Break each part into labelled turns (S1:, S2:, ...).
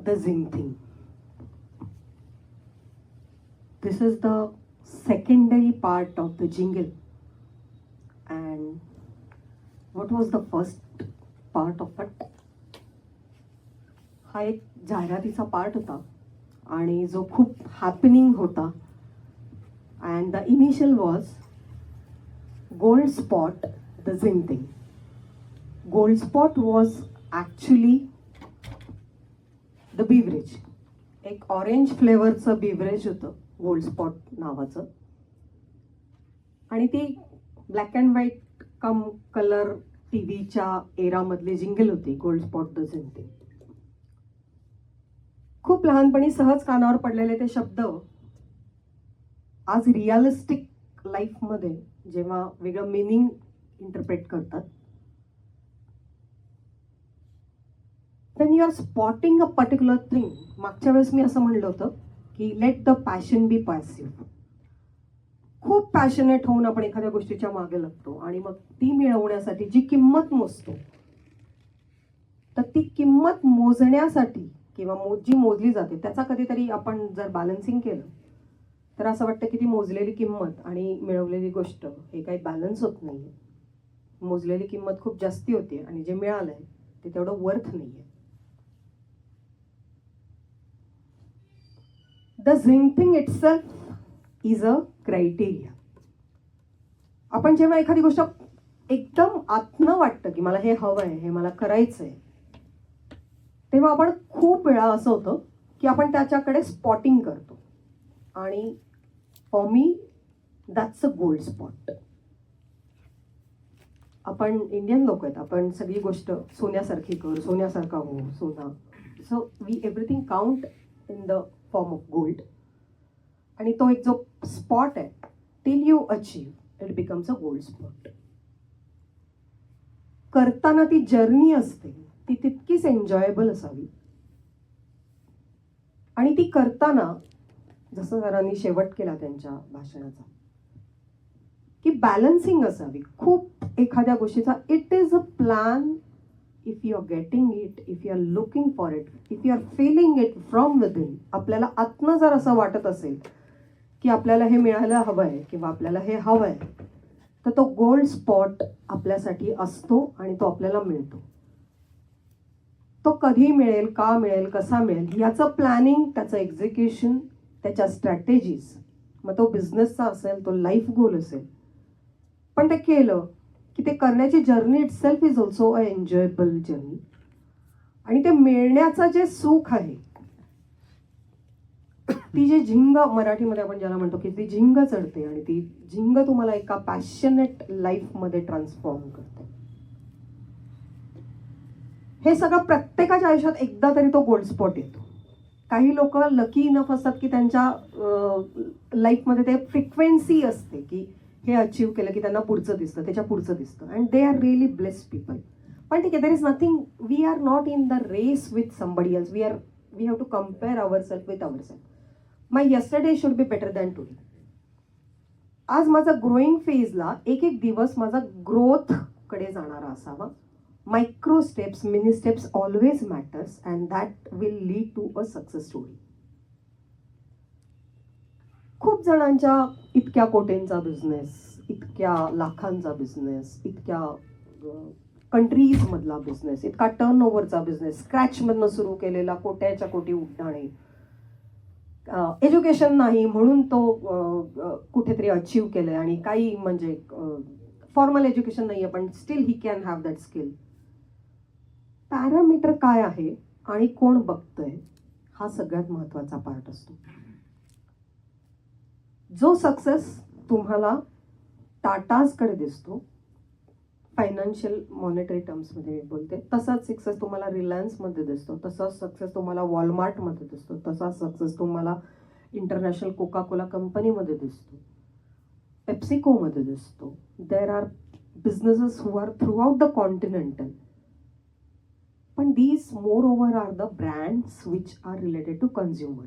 S1: the Zing thing. This is the secondary part of the jingle. And what was the first part of it? हा एक जाहिरातीचा part होता आणि जो खूप happening होता. And the initial was Gold Spot, the Zing thing. Gold Spot was actually the beverage. एक orange फ्लेवरचं beverage होतं gold spot नावाचं. आणि ती black and white come colour T व्हीच्या एरामधली जिंगल होती, गोल्ड स्पॉट द झिंग थिंग. खूप लहानपणी सहज कानावर पडलेले ते शब्द आज रिअलिस्टिक लाईफमध्ये जेव्हा वेगळं मिनिंग इंटरप्रेट करतात. when you are spotting a particular thing, मागच्या वेळेस मी असं म्हणलं होतं की let the passion be passive. खूप पॅशनेट होऊन आपण एखाद्या गोष्टीच्या मागे लागतो आणि मग ती मिळवण्यासाठी जी किंमत मोजतो, तर ती किंमत मोजण्यासाठी किंवा जी मोजली जाते त्याचा कधीतरी आपण जर बॅलन्सिंग केलं तर असं वाटतं की ती मोजलेली किंमत आणि मिळवलेली गोष्ट हे काही बॅलन्स होत नाहीये. मोजलेली किंमत खूप जास्ती होते आणि जे मिळालंय ते तेवढं वर्थ नाहीये. The Zing thing itself is a criteria. आपण जेव्हा एखादी गोष्ट एकदम आतनं वाटतं की मला हे हवंय, हे मला करायचंय, तेव्हा आपण खूप वेळा असं होतं की आपण त्याच्याकडे स्पॉटिंग करतो. आणि for me that's a gold spot. आपण इंडियन लोक आहेत, आपण सगळी गोष्ट सोन्यासारखी कर, सोन्यासारखा हो, सोना. So we everything count in the form of gold. आणि तो एक जो स्पॉट आहे, till you achieve it becomes a gold spot. करताना ती जर्नी असते ती तितकीच एन्जॉयबल असावी. आणि ती करताना जसं सरांनी शेवट केला त्यांच्या भाषणाचा की बॅलन्सिंग असावी. खूप एखाद्या गोष्टीचा it is a plan. If you are getting it, if you are looking for it, if you are feeling it from within, आपल्याला आतनं जर असं वाटत असेल की आपल्याला हे मिळायला हवंय किंवा आपल्याला हे हवंय, तर तो गोल्ड स्पॉट आपल्यासाठी असतो आणि तो आपल्याला मिळतो. तो कधी मिळेल, का मिळेल, कसा मिळेल याचं प्लॅनिंग, त्याचं एक्झिक्युशन, त्याच्या स्ट्रॅटेजीज, मग तो बिझनेसचा असेल, तो लाईफ गोल असेल, पण ते केलं की ते करण्याची journey it self is also a enjoyable journey. आणि ते मिळण्याचं जे सुख आहे, ती जी झिंग मराठीमध्ये आपण ज्याला म्हणतो की ती झिंग चढते आणि ती झिंग तुम्हाला एका पॅशनेट लाईफमध्ये ट्रान्सफॉर्म करते. हे सगळं प्रत्येकाच्या आयुष्यात एकदा तरी तो गोल्ड स्पॉट येतो. काही लोक लकी इनफ असतात की त्यांच्या लाईफमध्ये ते फ्रिक्वेन्सी असते की हे अचीव केलं की त्यांना पुढचं दिसतं, त्याच्या पुढचं दिसतं, and they are really blessed people. पण ठीक आहे, there is nothing, we are not in the race with somebody else. We have to compare our self with our self. My yesterday should be better than today. आज माझा growing फेजला एक एक दिवस माझा ग्रोथ कडे जाणारा असावा. Micro steps, mini steps always matters and that will lead to a success story. खूप जणांच्या इतक्या कोटींचा बिझनेस, इतक्या लाखांचा बिझनेस, इतक्या कंट्रीजमधला बिझनेस, इतका टर्नओव्हरचा बिझनेस, स्क्रॅचमधनं सुरू केलेला कोट्याच्या कोटी उड्डाणे, एज्युकेशन नाही म्हणून तो कुठेतरी अचीव केलंय आणि काही म्हणजे फॉर्मल एज्युकेशन नाही आहे पण steel he can have that skill. Parameter काय आहे आणि कोण बघतंय हा सगळ्यात महत्वाचा पार्ट असतो. जो सक्सेस तुम्हाला टाटाजकडे दिसतो, फायनान्शियल मॉनिटरी टर्म्समध्ये मी बोलते, तसाच सक्सेस तुम्हाला रिलायन्समध्ये दिसतो, तसाच सक्सेस तुम्हाला वॉलमार्टमध्ये दिसतो, तसाच सक्सेस तुम्हाला इंटरनॅशनल कोका कोला कंपनीमध्ये दिसतो, पेप्सिकोमध्ये दिसतो. There are businesses who are throughout the continental. पण these moreover are the brands which are related to consumer.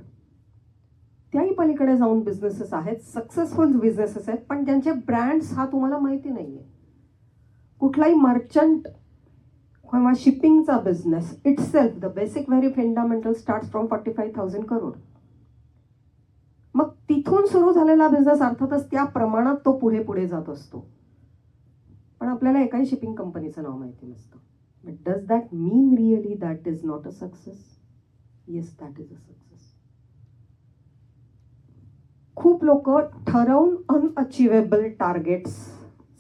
S1: त्याही पलीकडे जाऊन बिझनेसेस आहेत, सक्सेसफुल बिझनेसेस आहेत, पण ज्यांचे ब्रँड्स हा तुम्हाला माहिती नाहीये. कुठलाही मर्चंट किंवा शिपिंगचा business itself, the basic very fundamental start from 45,000 crore. मग तिथून सुरू झालेला बिझनेस अर्थातच त्या प्रमाणात तो पुढे पुढे जात असतो. पण आपल्याला एकाही शिपिंग कंपनीचं नाव माहिती नसतं. But does that mean really that is not a success? Yes, that is a success. खूप लोक ठरवून अनअचिवेबल टार्गेट्स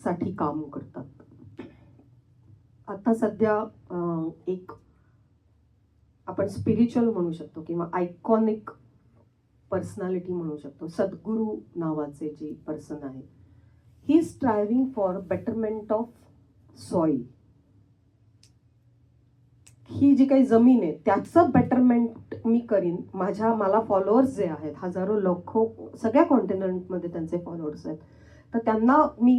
S1: साठी काम करतात. आता सध्या एक आपण स्पिरिच्युअल म्हणू शकतो किंवा आयकॉनिक पर्सनॅलिटी म्हणू शकतो, सद्गुरू नावाचे जे पर्सन आहे, he is striving for betterment of soil. ही जी काही जमीन आहे त्याचं बेटरमेंट मी करीन. मला फॉलोअर्स जे आहेत, हजारो लाखो सगळ्या कॉन्टिनेंटमध्ये त्यांचे फॉलोअर्स आहेत, तर त्यांना मी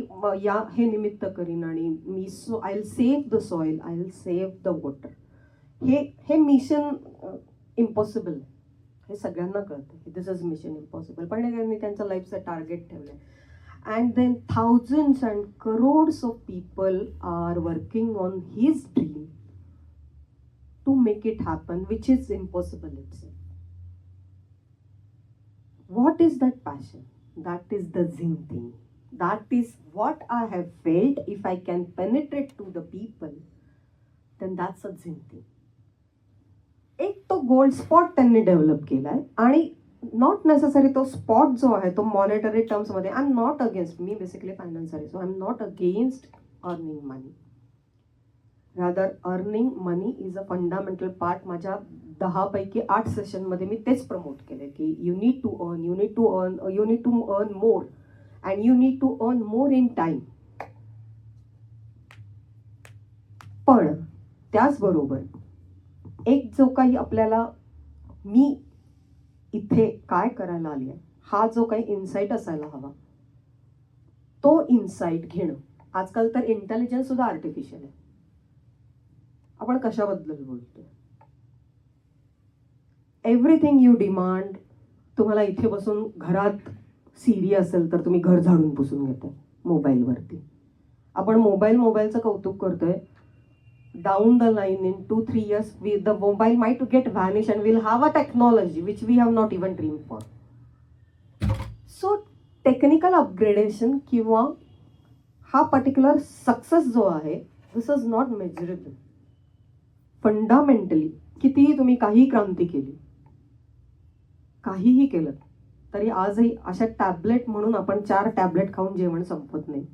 S1: हे निमित्त करीन आणि मी I will save the soil, I will save the water. हे मिशन इम्पॉसिबल, हे सगळ्यांना कळतं. This is mission impossible. पण त्यांनी त्यांच्या लाईफचं टार्गेट ठेवलंय. And then thousands and crores of people are working on his dream to make it happen, which is impossible itself. What is that passion? That is the Zing thing. That is what I have felt. If I can penetrate to the people, then that's a Zing thing. एक तो gold spot त्यांनी develop केलाय आणि not necessary तो spot जो आहे तो monetary टर्म्समध्ये, आय एम नॉट अगेन्स्ट, मी बेसिकली फायनान्सर आहे, so I am not against earning money. Rather earning money is a fundamental part. माझ्या 10 पैकी 8 सेशनमध्ये मी तेच प्रमोट केले की you need to earn, you need to earn, you need to earn more and you need to earn more in time. पण त्याचबरोबर एक जो काही आपल्याला मी इथे काय करायला आली आहे हा जो काही इन्साईट असायला हवा, तो इन्साईट घेणं. आजकाल तर इंटेलिजन्स सुद्धा आर्टिफिशियल आहे. आपण कशाबद्दल बोलतोय? Everything you demand. तुम्हाला इथे बसून घरात सीडी असेल तर तुम्ही घर झाडून पुसून घेताय मोबाईलवरती. आपण मोबाईलचं कौतुक करतोय. Down the line in 2-3 years, the mobile might get vanish and we'll have a technology which we have not even dreamed for. So technical upgradation किंवा हा particular success जो आहे, this is not measurable. Fundamentally कितीही तुम्ही काही क्रांती केली, काहीही केलं तरी आजही अशा टॅबलेट म्हणून आपण 4 टॅबलेट खाऊन जेवण संपत नाही.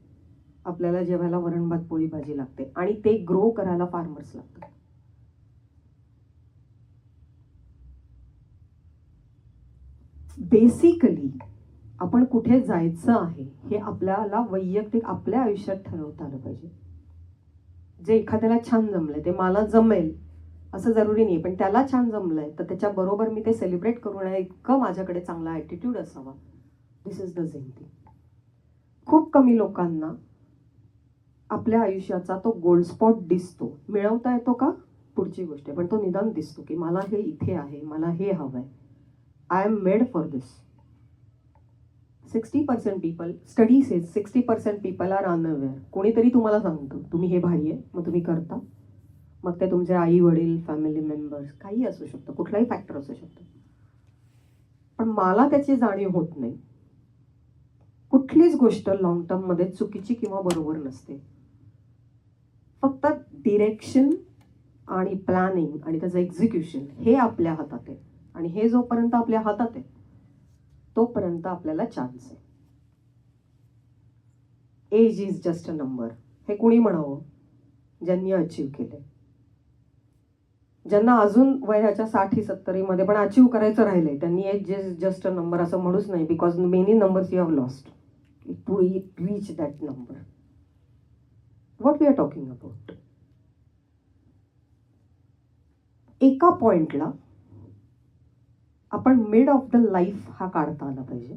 S1: आपल्याला जेवायला वरण भात पोळी भाजी लागते आणि ते ग्रो करायला फार्मर्स लागतात. बेसिकली आपण कुठे जायचं आहे हे आपल्याला वैयक्तिक आपल्या आयुष्यात ठरवता आलं पाहिजे. जे एखाद्याला छान जमलंय ते मला जमेल असं जरुरी नाही, पण त्याला छान जमलंय तर त्याच्याबरोबर मी ते सेलिब्रेट करू नये इतकं माझ्याकडे चांगला ॲटिट्यूड असावा. दिस इज द झिंग थिंग. खूप कमी लोकांना आपल्या आयुष्याचा तो गोल्ड स्पॉट दिसतो. मिळवता येतो का पुढची गोष्ट, पण तो निदान दिसतो की मला हे इथे आहे, मला हे हवंय, I am made for this. 60% people, study says 60% people are unaware. कोणीतरी तुम्हाला सांगतं तुम्ही हे भारी आहे, मग तुम्ही करता. मग ते तुमचे आई वडील, फॅमिली मेंबर्स, काही असू शकतं, कुठलाही फॅक्टर असू शकतो. पण मला त्याची जाणीव होत नाही. कुठलीच गोष्ट लॉंग टर्म मध्ये चुकीची किंवा बरोबर नसते. फक्त डिरेक्शन आणि प्लॅनिंग आणि त्याचं एक्झिक्युशन हे आपल्या हातात आहे. आणि हे जोपर्यंत आपल्या हातात आहे तोपर्यंत आपल्याला चान्स आहे. Age is just a number. हे कोणी म्हणावं ज्यांनी अचीव्ह केले. ज्यांना अजून वयाच्या 60-70 मध्ये पण अचीव्ह करायचं राहिलंय त्यांनी age is just a number असं म्हणूच नाही. Because many numbers you have lost to reach that number. What we are talking about. एका पॉइंटला आपण मिड ऑफ द लाईफ हा काढता आला पाहिजे.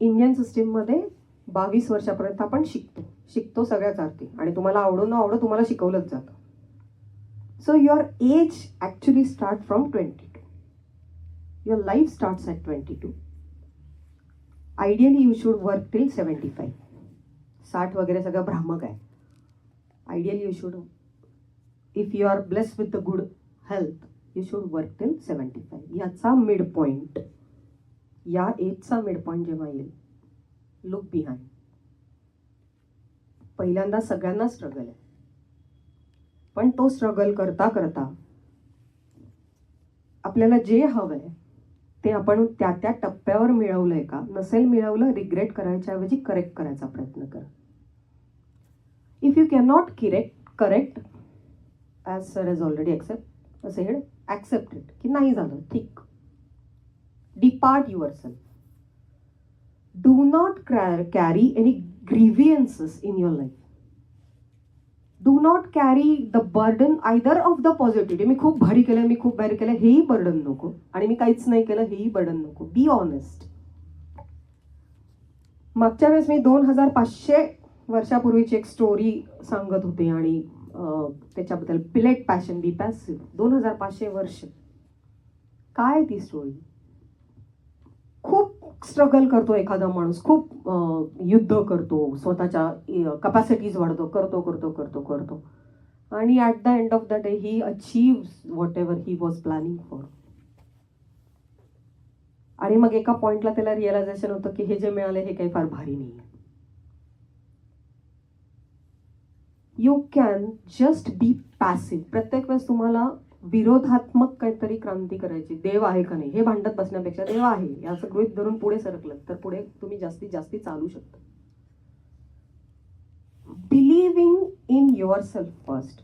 S1: इंडियन सिस्टीममध्ये 22 वर्षापर्यंत आपण शिकतो सगळ्याच अर्थी आणि तुम्हाला आवडो न आवडो तुम्हाला शिकवलंच जातं. So your age actually start from 22. Your life starts at 22. Ideally you should work till 75. 60 वगैरे सगळं भ्रामक आहे. Ideally, you should, if you are blessed with the good health, you should work till 75. याचा मिड पॉइंट, या एजचा mid point जेव्हा येईल, look behind. पहिल्यांदा सगळ्यांना स्ट्रगल आहे, पण तो स्ट्रगल करता करता आपल्याला जे हवंय ते आपण त्या त्या टप्प्यावर मिळवलंय का, नसेल मिळवलं रिग्रेट करायच्या ऐवजी करेक्ट करायचा प्रयत्न करा. If you can not correct as sir has already accept it की नाही झालं, ठीक, depart yourself. Do not carry any grievances in your life. Do not carry the burden either of the positivity. मी खूप भारी केलं हेही burden नको, आणि मी काहीच नाही केलं हेही बर्डन नको. Be honest. मागच्या वेळेस मी 2500 वर्षापूर्वीची एक स्टोरी सांगत होते, आणि त्याच्याबद्दल पिलेट पॅशन बी पॅसिव्ह. 2500 वर्ष. काय ती स्टोरी? खूप स्ट्रगल करतो एखादा माणूस, खूप युद्ध करतो, स्वतःच्या कपॅसिटीज वाढतो, करतो, आणि at the end of the day he achieves what ever he was planning for. आणि मग एका पॉइंटला त्याला रिअलायझेशन होतं की हे जे मिळाले हे काही फार भारी नाही. You can just be passive. प्रत्येक वेळेस तुम्हाला विरोधात्मक काहीतरी क्रांती करायची. देव आहे का नाही हे भांडत बसण्यापेक्षा देव आहे याचं गृहीत धरून पुढे सरकलं तर पुढे तुम्ही जास्तीत जास्त चालू शकता. Believing in yourself first,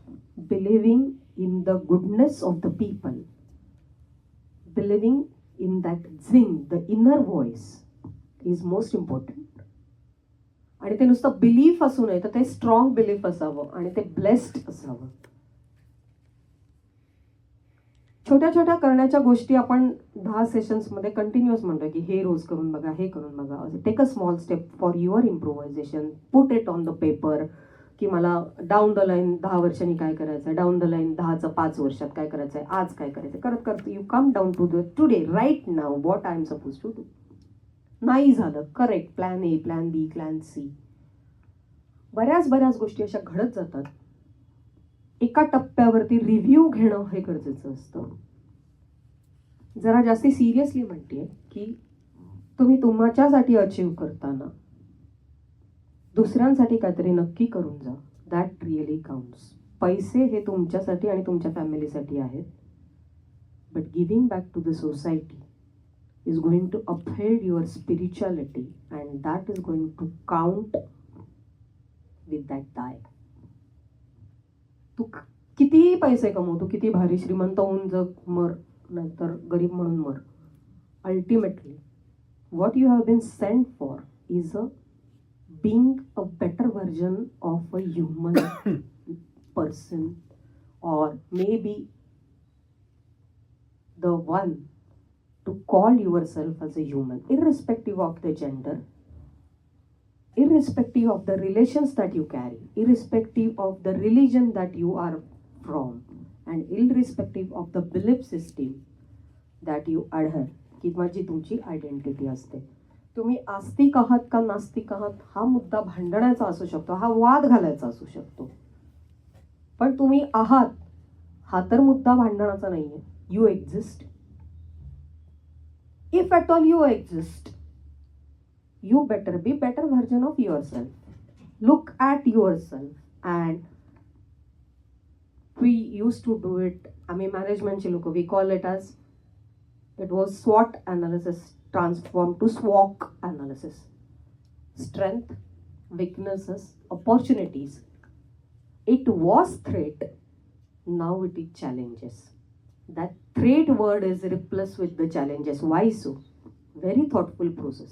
S1: believing in the goodness of the people, believing in that thing, the inner voice is most important. आणि ते नुसतं बिलीफ असू नये तर ते स्ट्रॉंग बिलीफ असावं आणि ते ब्लेस्ड असावं. छोट्या छोट्या करण्याच्या गोष्टी आपण 10 सेशन्समध्ये कंटिन्युअस म्हणतोय की हे रोज करून बघा, हे करून बघा. Take a small step for your improvisation. Put it on the paper की मला डाऊन द लाईन 10 वर्षांनी काय करायचं, डाऊन द लाईन 10चं 5 वर्षात काय करायचंय, आज काय करायचं, करत करत you come down to the today, right now, what I am suppose to do. नाही झालं, correct, plan A, plan B, plan C. बऱ्याच गोष्टी अशा घडत जातात. एका टप्प्यावरती रिव्ह्यू घेणं हे गरजेचं असतं. जरा जास्ती सिरियसली म्हणते की तुम्ही तुमच्यासाठी अचीव्ह करताना दुसऱ्यांसाठी काहीतरी नक्की करून जा. That really counts. पैसे हे तुमच्यासाठी आणि तुमच्या फॅमिलीसाठी आहेत, but giving back to the society is going to uphold your spirituality, and that is going to count with that die. तू किती पैसे कमव, तू किती भारी श्रीमंत होऊन जग, मर, नाहीतर गरीब म्हणून मर. Ultimately what you have been sent for is being a better version of a human person, or maybe the one to call yourself as a human, irrespective of the gender, irrespective of the relations that you carry, irrespective of the religion that you are from, and irrespective of the belief system that you adhere, किंवा जी तुमची identity असते. तुम्ही आस्तिक आहात का नास्तिक आहात हा मुद्दा भांडण्याचा असू शकतो, हा वाद घालायचा असू शकतो, पण तुम्ही आहात हा तर मुद्दा भांडणाचा नाहीये. You exist. If at all you exist, you better be better version of yourself. Look at yourself. And we used to do it, management ची लोक, we call it as, it was SWOT analysis transformed to SWOC analysis. Strength, weaknesses, opportunities. It was threat, now it is challenges. That threat word is replaced with the challenges. Why so? Very thoughtful process.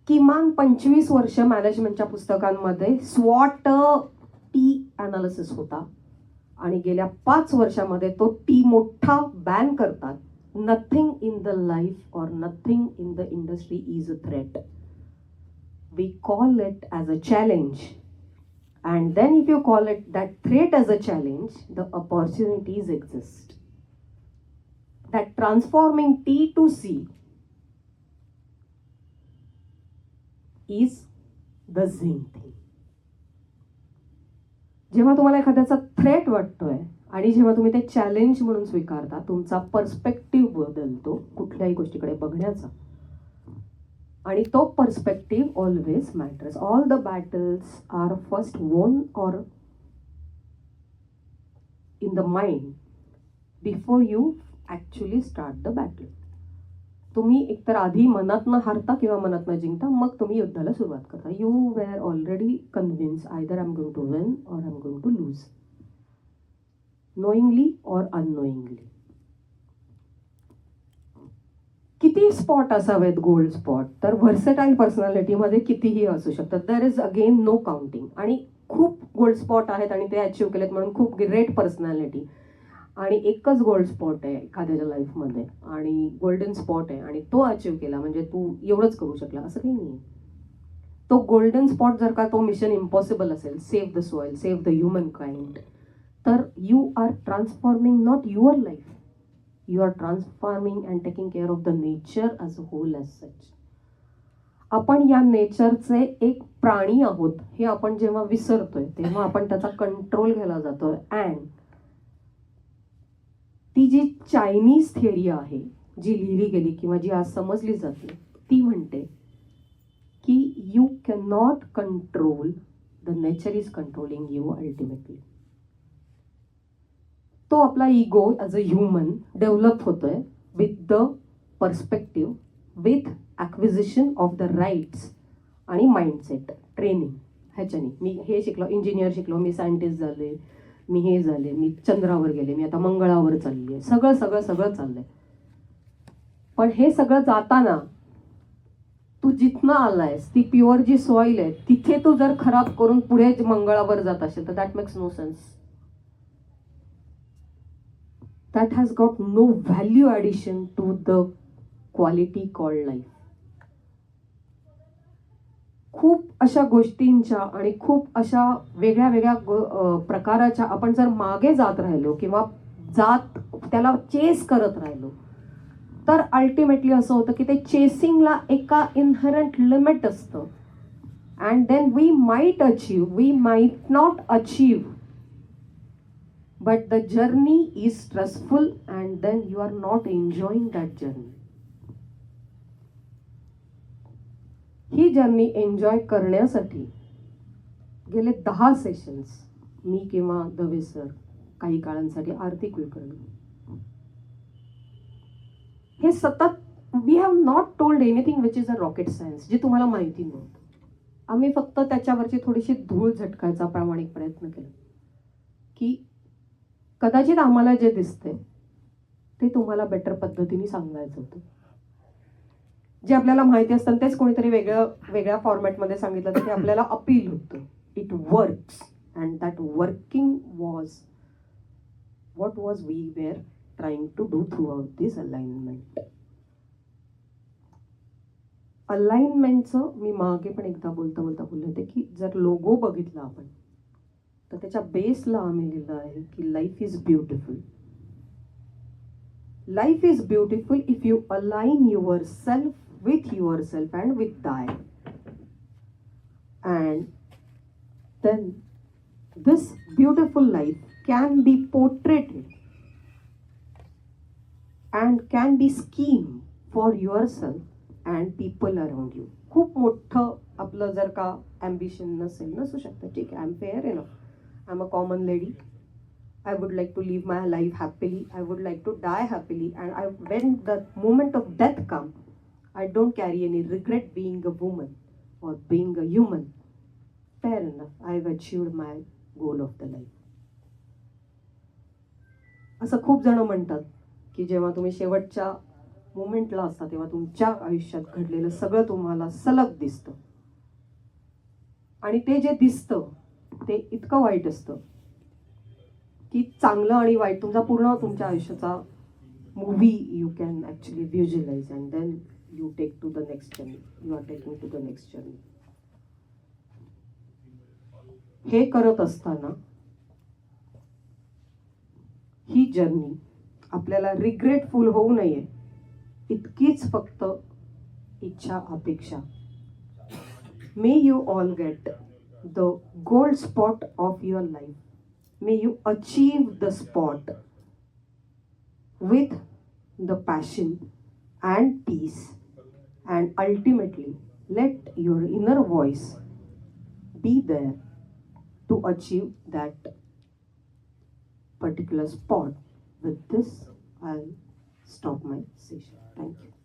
S1: किमान 25 वर्ष मॅनेजमेंटच्या पुस्तकांमध्ये SWOT T analysis होता, आणि गेल्या 5 वर्षामध्ये तो T मोठा बॅन करतात. Nothing in the life or nothing in the industry is a threat. We call it as a challenge. And then if you call it that threat as a challenge, the opportunities exist. That transforming T to C is the Zing thing. जेव्हा तुम्हाला एखाद्याचा threat वाटतोय आणि जेव्हा तुम्ही ते challenge म्हणून स्वीकारता, तुमचा पर्स्पेक्टिव्ह बदलतो कुठल्याही गोष्टीकडे बघण्याचा. आणि तो perspective always matters. All the battles are first won or in the mind before you actually start the battle. तुम्ही एकतर आधी मनातनं हारता किंवा मनातनं जिंकता, मग तुम्ही युद्धाला सुरुवात करता. You were already convince either I am going to win or I am going to lose, knowingly or unknowingly. किती स्पॉट असावेत गोल्ड स्पॉट? तर व्हर्सेटाईल पर्सनॅलिटीमध्ये कितीही असू शकतात. There is again no counting. आणि खूप गोल्ड स्पॉट आहेत आणि ते अचीव्ह केलेत म्हणून खूप ग्रेट पर्सनॅलिटी. आणि एकच गोल्ड स्पॉट आहे एखाद्याच्या लाईफमध्ये आणि गोल्डन स्पॉट आहे आणि तो अचीव्ह केला म्हणजे तू एवढंच करू शकला असं काही नाही. तो गोल्डन स्पॉट जर का तो मिशन इम्पॉसिबल असेल, save the soil, save the human kind, तर you are transforming not your life, you are transforming and taking care of the nature as a whole as such. आपण या नेचरचे एक प्राणी आहोत हे आपण जेव्हा विसरतोय तेव्हा आपण त्याचा कंट्रोल घ्यायला जातोय. अँड ती जी चायनीज थिअरी आहे जी लिहिली गेली किंवा जी आज समजली जाते ती म्हणते की you can not control the nature is controlling you ultimately. तो आपला ego as a human develop होतोय with the perspective, with acquisition of the rights आणि माइंडसेट ट्रेनिंग. ह्याच्याने मी हे शिकलो, इंजिनियर शिकलो, मी सायंटिस्ट झाले, मी हे झाले, मी चंद्रावर गेले, मी आता मंगळावर चालली आहे, सगळं सगळं सगळं चाललंय. पण हे सगळं जाताना तू जिथनं आलायस ती प्युअर जी सॉइल आहे तिथे तू जर खराब करून पुढे मंगळावर जात असेल तर that makes no sense. That has got no value addition to the quality called life. खूप अशा गोष्टींच्या आणि खूप अशा वेगळ्या वेगळ्या प्रकाराच्या आपण जर मागे जात राहिलो किंवा जात त्याला चेस करत राहिलो तर अल्टिमेटली असं होतं की ते चेसिंगला एका इनहरंट लिमिट असतं. And then we might achieve, we might not achieve, but the journey is stressful and then you are not enjoying that journey. ही जर्नी एन्जॉय करण्यासाठी गेले 10 सेशन्स मी किंवा दवे सर, काही काळांसाठी आरती कुलकर्णी, हे सतत we have not told anything which is a rocket science, जे तुम्हाला माहिती नव्हतं. आम्ही फक्त त्याच्यावरची थोडीशी धूळ झटकायचा प्रामाणिक प्रयत्न केला की कदाचित आम्हाला जे दिसते ते तुम्हाला बेटर पद्धतीने सांगायचं होतं. जे आपल्याला माहिती असतं तेच कोणीतरी वेगळ्या फॉर्मॅटमध्ये सांगितलं तर ते आपल्याला अपील होतं. It works and that working was what was we were trying to do throughout this alignment. अलाइनमेंटचं मी मागे पण एकदा बोलता बोलले होते की जर लोगो बघितला आपण तर त्याच्या बेसला आम्ही लिहिलं आहे की life is beautiful. Life is beautiful if you align your self with yourself and with thy, and then this beautiful life can be portrayed and can be scheme for yourself and people around you. खूप मोठं आपलं जर का ambition नसू शकतं, ठीक आहे, I'm fair enough, I'm a common lady, I would like to live my life happily, I would like to die happily, and when the moment of death comes I don't carry any regret being a woman or being a human. Fair enough, I've achieved my goal of the life. असं खूप जण म्हणतात की जेव्हा तुम्ही शेवटच्या मोमेंटला असता तेव्हा तुमच्या आयुष्यात घडलेलं सगळं तुम्हाला सलग दिसतं आणि ते जे दिसतं ते इतकं वाईट असतं की चांगलं आणि वाईट तुमच्या आयुष्याचा movie you can actually visualise and then you take to the next journey, you are taking to the next journey. हे करत असताना ही जर्नी आपल्याला रिग्रेटफुल होऊ नये इतकीच फक्त इच्छा अपेक्षा. May you all get the gold spot of your life May you achieve the spot with the passion and peace, and ultimately let your inner voice be there to achieve that particular spot. With this, I'll stop my session. Thank you.